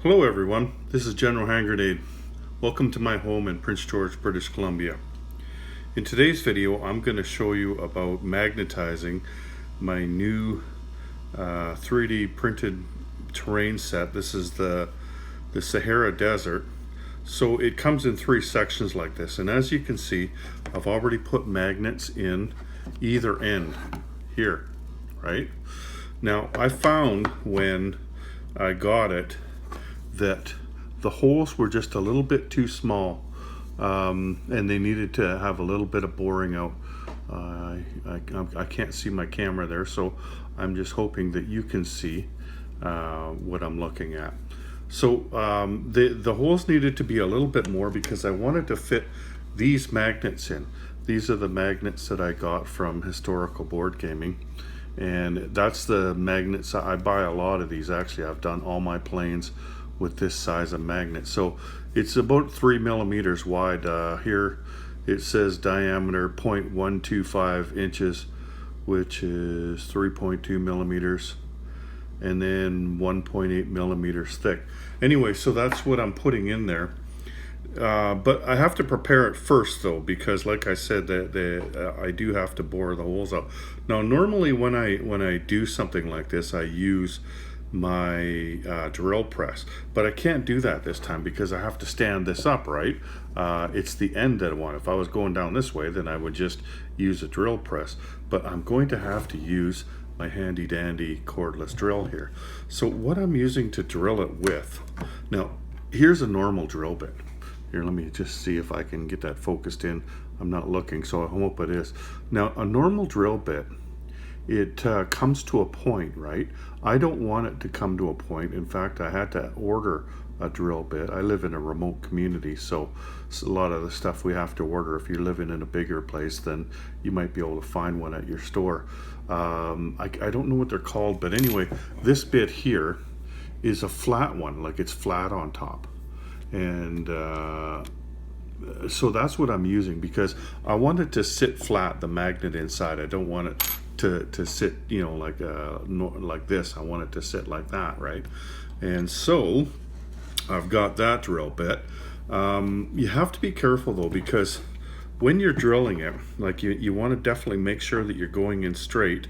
Hello everyone, this is General Hand Grenade. Welcome to my home in Prince George, British Columbia. In today's video, I'm going to show you about magnetizing my new 3D printed terrain set. This is the Sahara Desert. So it comes in three sections like this, and as you can see, I've already put magnets in either end here, right? Now I found when I got it that the holes were just a little bit too small, and they needed to have a little bit of boring out. I can't see my camera there, so I'm just hoping that you can see what I'm looking at. So the holes needed to be a little bit more because I wanted to fit these magnets in. These are the magnets that I got from Historical Board Gaming, and that's the magnets. I buy a lot of these. Actually, I've done all my planes with this size of magnet. So it's about 3 millimeters wide. Here it says diameter 0.125 inches, which is 3.2 millimeters, and then 1.8 millimeters thick. Anyway, so that's what I'm putting in there. But I have to prepare it first though, because like I said, I do have to bore the holes out. Now normally when I do something like this, I use my drill press, but I can't do that this time because I have to stand this up, right? It's the end that I want. If I was going down this way, then I would just use a drill press, but I'm going to have to use my handy dandy cordless drill here. So what I'm using to drill it with, now here's a normal drill bit. Here, let me just see if I can get that focused in. I'm not looking, so I hope it is. Now a normal drill bit, it comes to a point, right? I don't want it to come to a point. In fact, I had to order a drill bit. I live in a remote community, so a lot of the stuff we have to order. If you're living in a bigger place, then you might be able to find one at your store. I don't know what they're called, but anyway, this bit here is a flat one, like it's flat on top. And so that's what I'm using because I want it to sit flat, the magnet inside. I don't want it to sit, you know, like this. I want it to sit like that, right? And so I've got that drill bit. You have to be careful though, because when you're drilling it, like you want to definitely make sure that you're going in straight,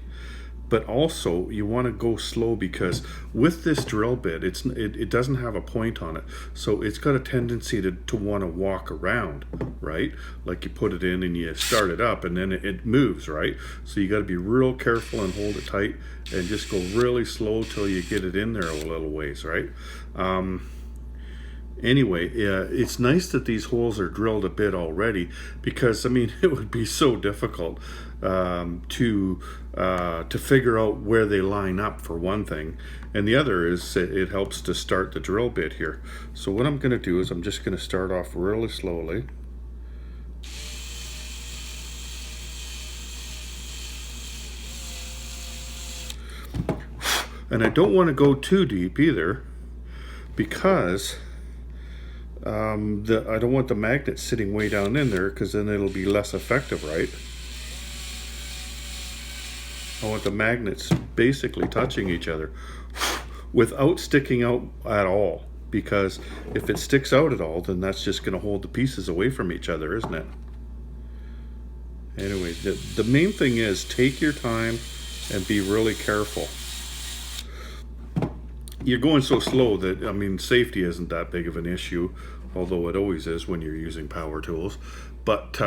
but also you want to go slow, because with this drill bit, it doesn't have a point on it, so it's got a tendency to want to walk around, right? Like you put it in and you start it up and then it moves, right? So you got to be real careful and hold it tight and just go really slow till you get it in there a little ways, right? Anyway, it's nice that these holes are drilled a bit already, because I mean it would be so difficult to figure out where they line up, for one thing, and the other is it helps to start the drill bit here. So what I'm going to do is I'm just going to start off really slowly. And I don't want to go too deep either, because I don't want the magnet sitting way down in there, because then it'll be less effective, right? I want the magnets basically touching each other without sticking out at all, because if it sticks out at all, then that's just going to hold the pieces away from each other, isn't it? Anyway, the main thing is take your time and be really careful. You're going so slow that, I mean, safety isn't that big of an issue, although it always is when you're using power tools. But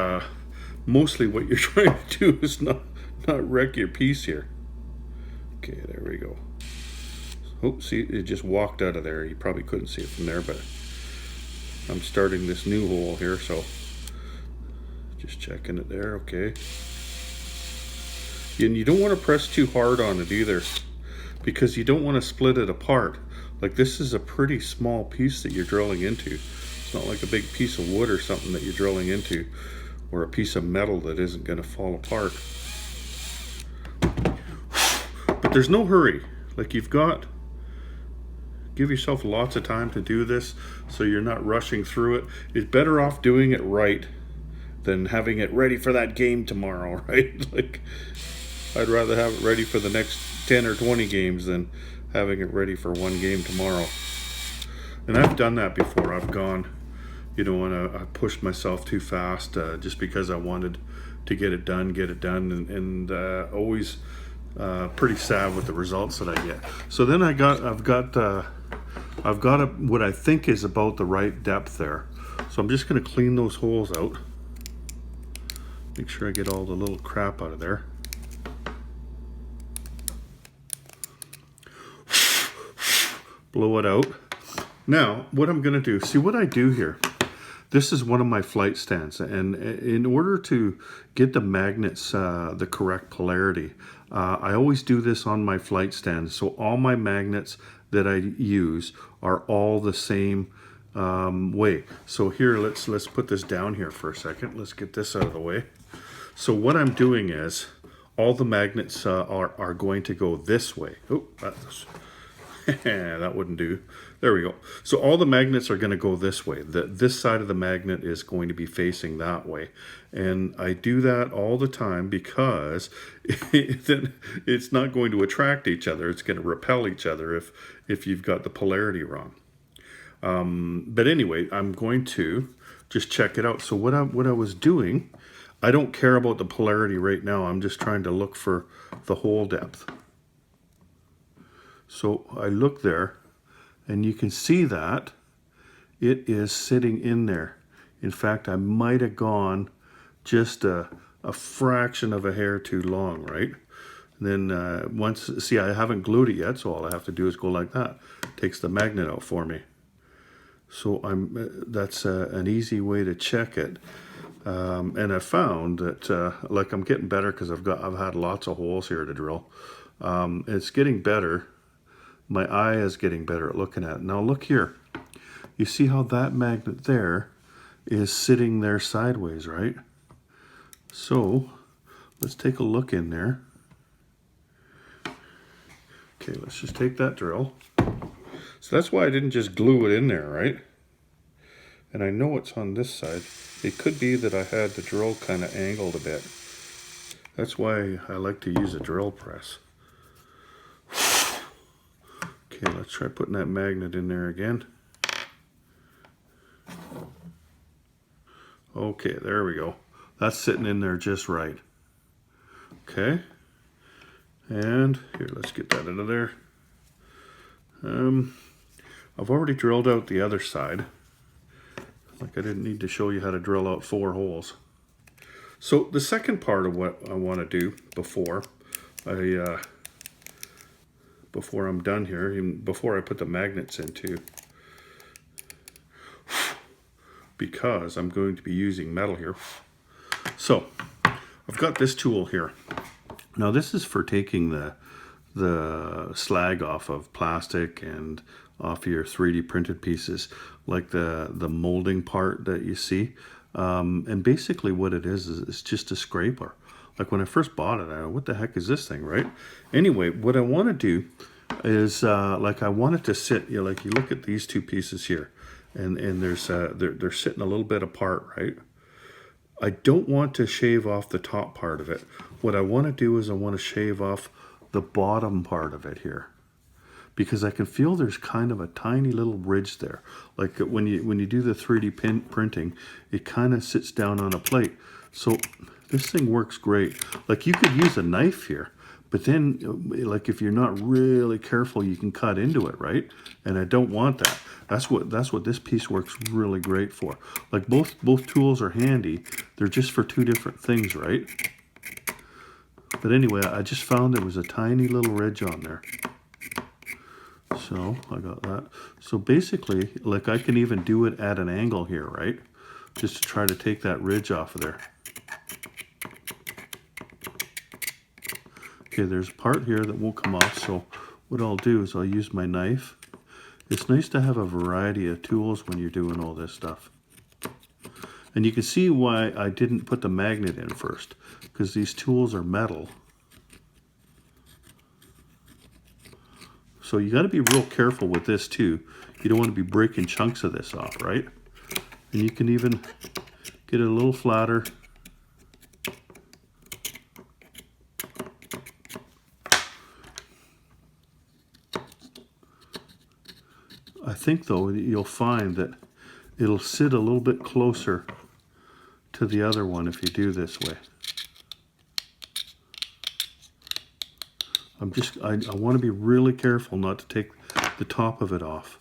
mostly what you're trying to do is not wreck your piece here. Okay, there we go. Oh, see, it just walked out of there. You probably couldn't see it from there, but I'm starting this new hole here, so just checking it there. Okay. And you don't want to press too hard on it either, because you don't want to split it apart. Like, this is a pretty small piece that you're drilling into. It's not like a big piece of wood or something that you're drilling into, or a piece of metal that isn't going to fall apart. But there's no hurry. Like, give yourself lots of time to do this, so you're not rushing through it. It's better off doing it right than having it ready for that game tomorrow, right? Like, I'd rather have it ready for the next 10 or 20 games than having it ready for one game tomorrow. And I've done that before. I've gone, you know, and I pushed myself too fast just because I wanted to get it done, and always pretty sad with the results that I get. So then I've got what I think is about the right depth there. So I'm just going to clean those holes out. Make sure I get all the little crap out of there. Blow it out. Now, what I'm going to do, see what I do here. This is one of my flight stands, and in order to get the magnets the correct polarity, I always do this on my flight stand. So all my magnets that I use are all the same way. So here, let's put this down here for a second. Let's get this out of the way. So what I'm doing is all the magnets are going to go this way. Oh, that wouldn't do. There we go. So all the magnets are going to go this way. This side of the magnet is going to be facing that way. And I do that all the time because it's not going to attract each other. It's going to repel each other if you've got the polarity wrong. But anyway, I'm going to just check it out. So what I was doing, I don't care about the polarity right now. I'm just trying to look for the hole depth. So I look there, and you can see that it is sitting in there. In fact, I might have gone just a fraction of a hair too long, right? And then see, I haven't glued it yet, so all I have to do is go like that. Takes the magnet out for me. So that's an easy way to check it. And I found that like I'm getting better because I've had lots of holes here to drill. It's getting better. My eye is getting better at looking at it. Now look here. You see how that magnet there is sitting there sideways, right? So let's take a look in there. Okay, let's just take that drill. So that's why I didn't just glue it in there, right? And I know it's on this side. It could be that I had the drill kind of angled a bit. That's why I like to use a drill press. Okay, let's try putting that magnet in there again. Okay, there we go. That's sitting in there just right. Okay. And here, let's get that out of there. I've already drilled out the other side. Like I didn't need to show you how to drill out 4 holes. So the second part of what I want to do before I'm done here, even before I put the magnets into, because I'm going to be using metal here. So I've got this tool here. Now this is for taking the slag off of plastic and off your 3D printed pieces, like the molding part that you see. And basically what it is it's just a scraper. Like when I first bought it, I go, what the heck is this thing, right? Anyway, what I want to do is like I want it to sit, you know, like you look at these two pieces here, and there's they're sitting a little bit apart, right? I don't want to shave off the top part of it. What I want to do is I want to shave off the bottom part of it here, because I can feel there's kind of a tiny little ridge there. Like when you do the 3D printing, it kind of sits down on a plate. So this thing works great. Like you could use a knife here, but then like if you're not really careful, you can cut into it, right? And I don't want that. That's what this piece works really great for. Like both tools are handy. They're just for 2 different things, right? But anyway, I just found there was a tiny little ridge on there. So I got that. So basically, like I can even do it at an angle here, right? Just to try to take that ridge off of there. Okay, there's a part here that won't come off, so what I'll do is I'll use my knife. It's nice to have a variety of tools when you're doing all this stuff. And you can see why I didn't put the magnet in first, because these tools are metal. So you got to be real careful with this too. You don't want to be breaking chunks of this off, right? And you can even get it a little flatter. think though that you'll find that it'll sit a little bit closer to the other one if you do this way. I want to be really careful not to take the top of it off,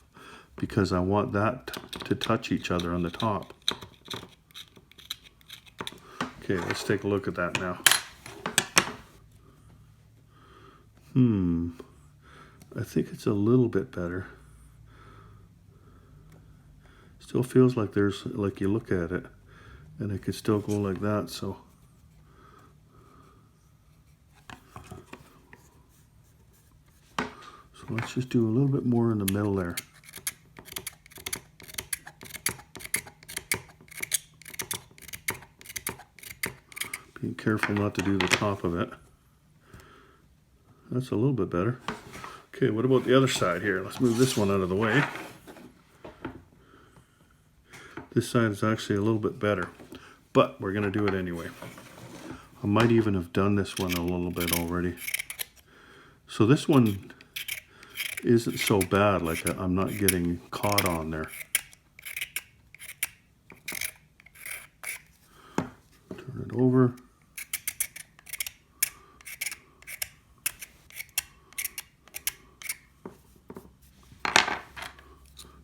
because I want that to touch each other on the top. Okay, let's take a look at that now. I think it's a little bit better. Still feels like like you look at it and it could still go like that, so. So let's just do a little bit more in the middle there. Being careful not to do the top of it. That's a little bit better. Okay, what about the other side here? Let's move this one out of the way. This side is actually a little bit better, but we're going to do it anyway. I might even have done this one a little bit already. So this one isn't so bad, like I'm not getting caught on there. Turn it over.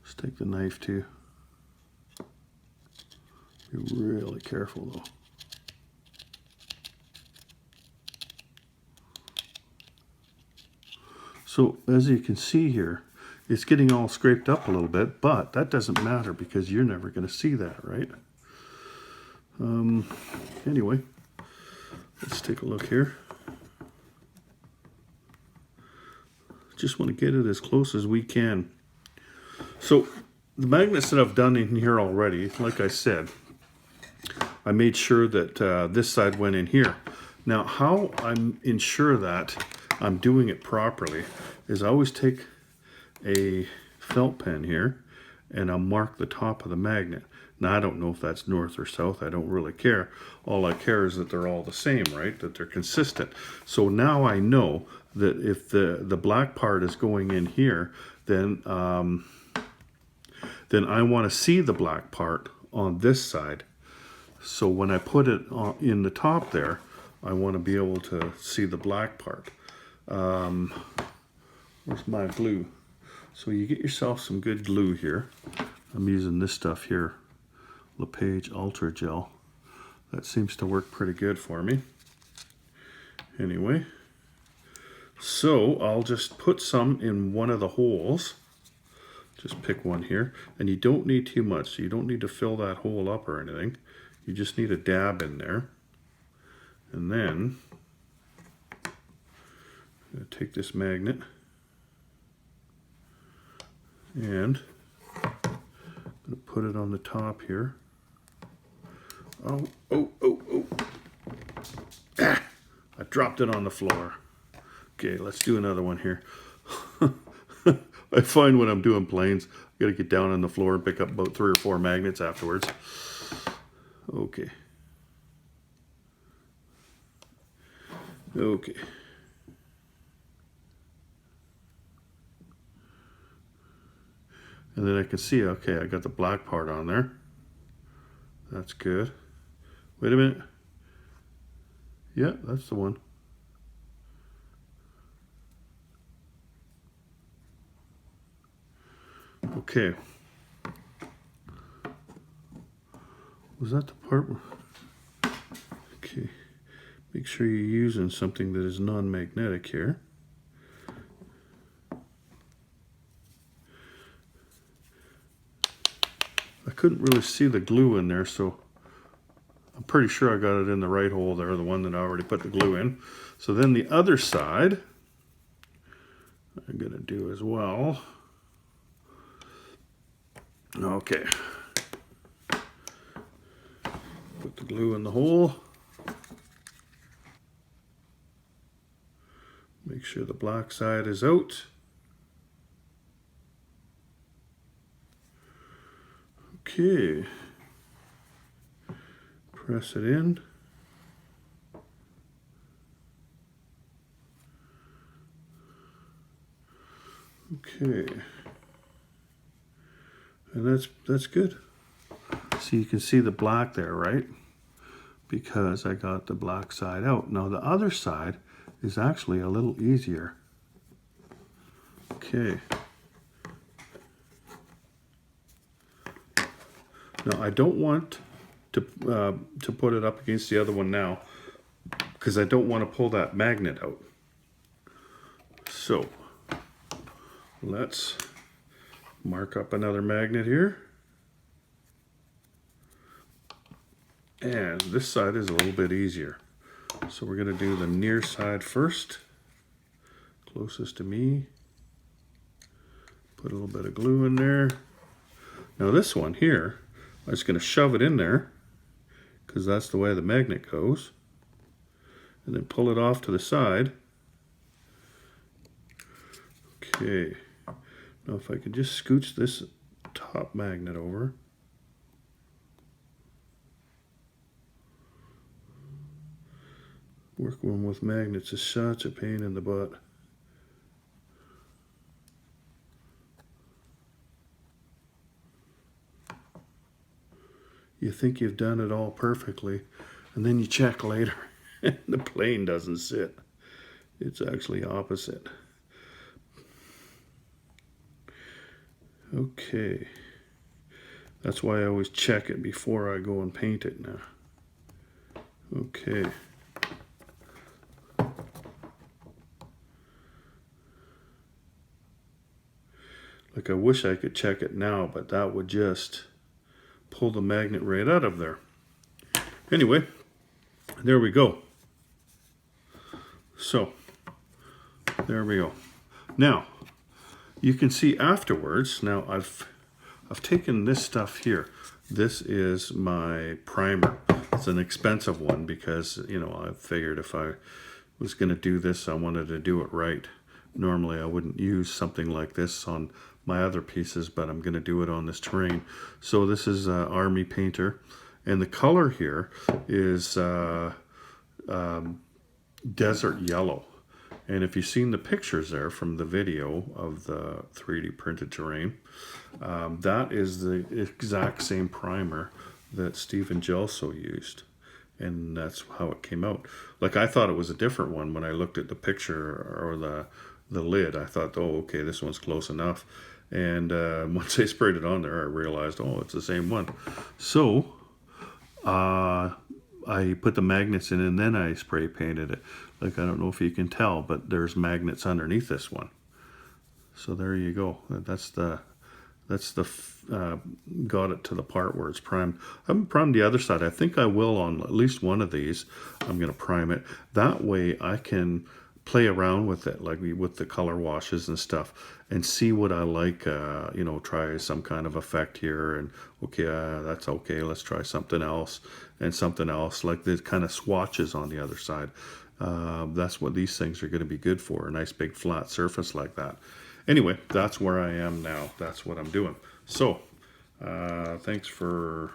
Let's take the knife too. Be really careful though. So as you can see here, it's getting all scraped up a little bit, but that doesn't matter because you're never going to see that, right? Anyway, let's take a look here. Just want to get it as close as we can. So the magnets that I've done in here already, like I said, I made sure that this side went in here. Now, how I'm ensure that I'm doing it properly is I always take a felt pen here and I'll mark the top of the magnet. Now, I don't know if that's north or south. I don't really care. All I care is that they're all the same, right? That they're consistent. So now I know that if the black part is going in here, then I want to see the black part on this side. So when I put it in the top there, I want to be able to see the black part. Where's my glue? So you get yourself some good glue here. I'm using this stuff here, LePage Ultra Gel. That seems to work pretty good for me. Anyway, so I'll just put some in one of the holes. Just pick one here, and you don't need too much, so you don't need to fill that hole up or anything. You just need a dab in there. And then I'm going to take this magnet and I'm going to put it on the top here. Oh. Ah, I dropped it on the floor. Okay, let's do another one here. I find when I'm doing planes, I got to get down on the floor and pick up about 3 or 4 magnets afterwards. Okay. Okay. And then I can see, okay, I got the black part on there. That's good. Wait a minute. Yeah, that's the one. Okay. Was that the part where... Okay. Make sure you're using something that is non-magnetic here. I couldn't really see the glue in there, so I'm pretty sure I got it in the right hole there, the one that I already put the glue in. So then the other side, I'm going to do as well. Okay. Put the glue in the hole. Make sure the black side is out. Okay. Press it in. Okay. And that's good. So you can see the black there, right? Because I got the black side out. Now the other side is actually a little easier. Okay. Now I don't want to put it up against the other one now because I don't want to pull that magnet out. So let's mark up another magnet here. And this side is a little bit easier. So we're going to do the near side first, closest to me. Put a little bit of glue in there. Now this one here, I'm just going to shove it in there because that's the way the magnet goes. And then pull it off to the side. Okay. Now if I could just scooch this top magnet over. Working with magnets is such a pain in the butt. You think you've done it all perfectly, and then you check later, and the plane doesn't sit. It's actually opposite. Okay. That's why I always check it before I go and paint it now. Okay. Like I wish I could check it now, but that would just pull the magnet right out of there. Anyway, there we go. So, there we go. Now, you can see afterwards, now I've taken this stuff here. This is my primer. It's an expensive one because, you know, I figured if I was going to do this, I wanted to do it right. Normally I wouldn't use something like this on my other pieces, but I'm going to do it on this terrain. So this is Army Painter, and the color here is desert yellow. And if you've seen the pictures there from the video of the 3D printed terrain, that is the exact same primer that Stephen Gelso used. And that's how it came out. Like I thought it was a different one when I looked at the picture or the lid. I thought, oh, okay, this one's close enough. And once I sprayed it on there, I realized, oh, it's the same one. So I put the magnets in and then I spray painted it. Like, I don't know if you can tell, but there's magnets underneath this one. So there you go. That's the got it to the part where it's primed. I haven't primed the other side. I think I will on at least one of these. I'm going to prime it. That way I can play around with it, like with the color washes and stuff, and see what I like. You know, try some kind of effect here, and okay, that's okay. Let's try something else and something else, like the kind of swatches on the other side. That's what these things are going to be good for, a nice big flat surface like that. Anyway, that's where I am now. That's what I'm doing. So, thanks for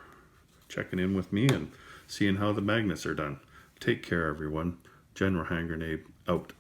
checking in with me and seeing how the magnets are done. Take care, everyone. General Hand Grenade out.